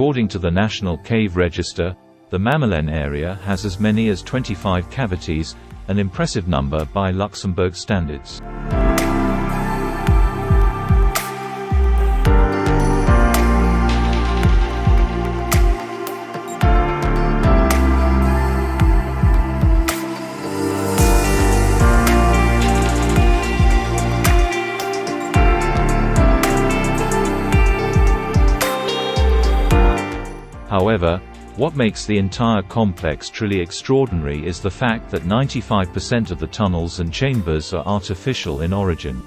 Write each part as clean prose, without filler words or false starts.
According to the National Cave Register, the Mamerleeën area has as many as 25 cavities, an impressive number by Luxembourg standards. However, what makes the entire complex truly extraordinary is the fact that 95% of the tunnels and chambers are artificial in origin.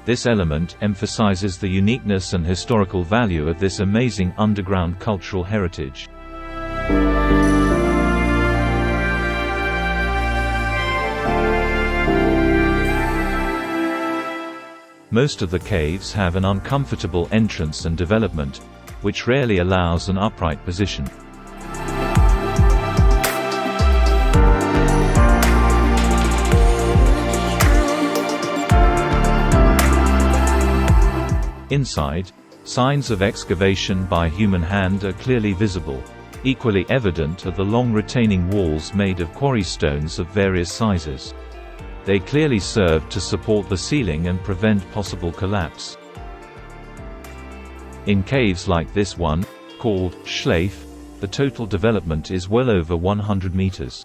This element emphasizes the uniqueness and historical value of this amazing underground cultural heritage. Most of the caves have an uncomfortable entrance and development, which rarely allows an upright position. Inside, signs of excavation by human hand are clearly visible. Equally evident are the long retaining walls made of quarry stones of various sizes. They clearly serve to support the ceiling and prevent possible collapse. In caves like this one, called Schläif, the total development is well over 100 meters.